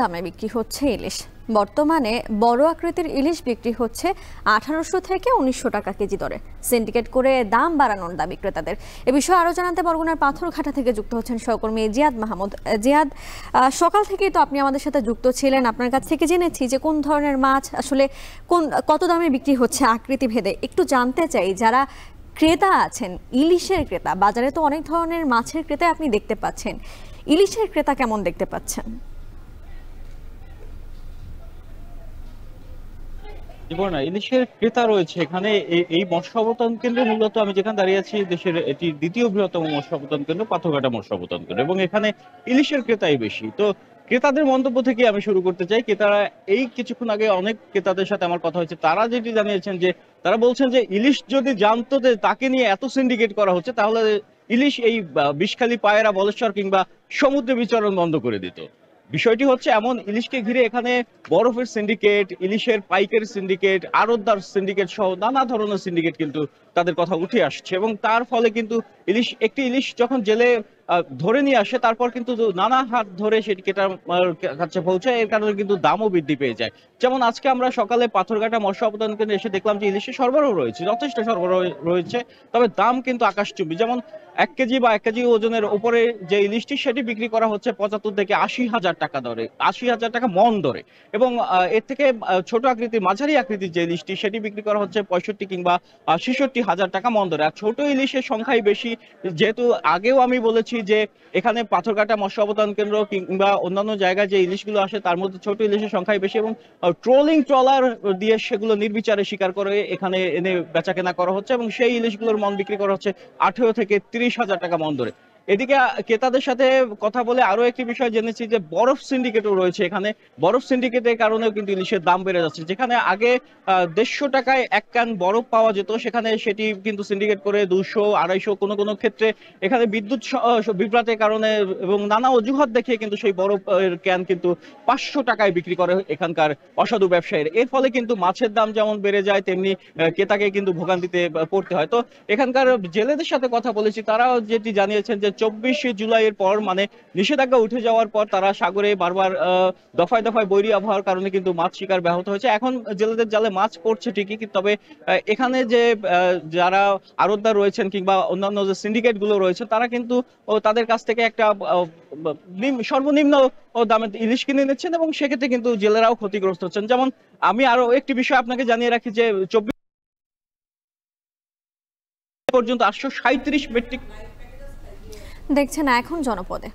দামে বিক্রি হচ্ছে ইলিশ। বর্তমানে বড় আকৃতির ইলিশ বিক্রি হচ্ছে 1800 থেকে 1900 টাকা কেজি দরে। সিন্ডিকেট করে দাম বাড়ানোর দাবি ক্রেতাদের। এ বিষয়ে আরো জানাতে বরগুনার পাথরঘাটা থেকে যুক্ত হচ্ছেন সহকর্মী জিয়াদ মাহমুদ। জিয়াদ, সকাল থেকেই তো আপনি আমাদের সাথে যুক্ত ছিলেন। আপনার কাছ থেকে জেনেছি যে কোন ধরনের মাছ আসলে কত দামে বিক্রি হচ্ছে আকৃতি ভেদে। একটু জানতে চাই, যারা ক্রেতা আছেন, ইলিশের ক্রেতা, বাজারে তো অনেক ধরনের মাছের ক্রেতা আপনি দেখতে পাচ্ছেন, ইলিশের ক্রেতা কেমন দেখতে পাচ্ছেন? না, ইলিশের ক্রেতা রয়েছে এখানে। এই মৎস্য আবর্তন কেন্দ্রে মূলত আমি যেখানে দাঁড়িয়ে আছি, দেশের এটি দ্বিতীয় বৃহত্তম মৎস্য আবর্তন কেন্দ্র, পাথরঘাটা মৎস্য আবর্তন কেন্দ্র, এবং এখানে ইলিশের ক্রেতাই বেশি। তো ক্রেতাদের মন্তব্য থেকে আমি শুরু করতে চাই। ক্রেতারা এই কিছুক্ষণ আগে অনেক ক্রেতাদের সাথে আমার কথা হয়েছে, তারা যেটি জানিয়েছেন যে তারা বলছেন যে ইলিশ যদি জানতো যে তাকে নিয়ে এত সিন্ডিকেট করা হচ্ছে, তাহলে ইলিশ এই বিষখালী, পায়রা, বলেশ্বর কিংবা সমুদ্রে বিচরণ বন্ধ করে দিত। বিষয়টি হচ্ছে এমন, ইলিশকে ঘিরে এখানে বরফের সিন্ডিকেট, ইলিশের পাইকারি সিন্ডিকেট, আড়তদার সিন্ডিকেট সহ নানা ধরনের সিন্ডিকেট কিন্তু তাদের কথা উঠে আসছে, এবং তার ফলে কিন্তু একটি ইলিশ যখন জেলে ধরে নিয়ে আসে, তারপর কিন্তু নানা হাত ধরে সেটি ক্রেতার কাছে পৌঁছায়। এর কারণে কিন্তু দামও বৃদ্ধি পেয়ে যায়। যেমন আজকে আমরা সকালে পাথরঘাটা মৎস্য আবর্তন কেন্দ্রে এসে দেখলাম যে ইলিশের সরবরাহ রয়েছে, যথেষ্ট সরবরাহ রয়েছে, তবে দাম কিন্তু আকাশচুম্বী। যেমন 1 কেজি বা 1 কেজি ওজনের উপরে যে ইলিশটি, সেটি বিক্রি করা হচ্ছে 75 থেকে 80,000 টাকা দরে, 80,000 টাকা মন দরে। এবং এর থেকে ছোট আকৃতির, মাঝারি আকৃতির যে ইলিশটি, সেটি বিক্রি করা হচ্ছে 65 কিংবা 66,000 টাকা মন দরে। আর ছোট ইলিশের সংখ্যাই বেশি, যেহেতু আগেও আমি বলেছি যে এখানে পাথরঘাটা মৎস্য আবর্তন কেন্দ্র কিংবা অন্যান্য জায়গায় যে ইলিশগুলো আসে, তার মধ্যে ছোট ইলিশের সংখ্যাই বেশি, এবং ট্রলার দিয়ে সেগুলো নির্বিচারে শিকার করে এখানে এনে বেচা কেনা করা হচ্ছে, এবং সেই ইলিশগুলোর মন বিক্রি করা হচ্ছে 18 থেকে 30,000 টাকা মন ধরে। এদিকে ক্রেতাদের সাথে কথা বলে আরো একটি বিষয় জেনেছি যে বরফ সিন্ডিকেটও রয়েছে এখানে। বরফ সিন্ডিকেটের কারণেও কিন্তু ইলিশের দাম বেড়ে যাচ্ছে। যেখানে আগে 150 টাকায় 1 ক্যান বরফ পাওয়া যেত, সেখানে সেটি কিন্তু সিন্ডিকেট করে 200, 250, কোনো কোনো ক্ষেত্রে এখানে বিদ্যুৎ বিভ্রাটের কারণে এবং নানা অজুহাত দেখিয়ে কিন্তু সেই বরফের ক্যান কিন্তু 500 টাকায় বিক্রি করে এখানকার অসাধু ব্যবসায়ীরা। এর ফলে কিন্তু মাছের দাম যেমন বেড়ে যায়, তেমনি ক্রেতাকে কিন্তু ভোগান্তিতে পড়তে হয়। তো এখানকার জেলেদের সাথে কথা বলেছি, তারাও যেটি জানিয়েছেন যে 24শে জুলাইয়ের পর, মানে নিষেধাজ্ঞা উঠে যাওয়ার পর, তারা সাগরে বারবার দফায় দফায় বৈরী আবহাওয়ার কারণে কিন্তু মাছ শিকার ব্যাহত হয়েছে। এখন জেলেদের জালে মাছ পড়ছে ঠিকই, তবে এখানে যে যারা আড়তদার রয়েছেন কিংবা অন্যান্য যে সিন্ডিকেট গুলো রয়েছে, তারা কিন্তু তাদের কাছ থেকে একটা সর্বনিম্ন দামে ইলিশ কিনে নিচ্ছেন, এবং সেক্ষেত্রে কিন্তু জেলেরাও ক্ষতিগ্রস্ত হচ্ছেন। যেমন আমি আরো একটি বিষয় আপনাকে জানিয়ে রাখি যে 24 পর্যন্ত 837 মেট্রিক দেখছেন এখন জনপদে।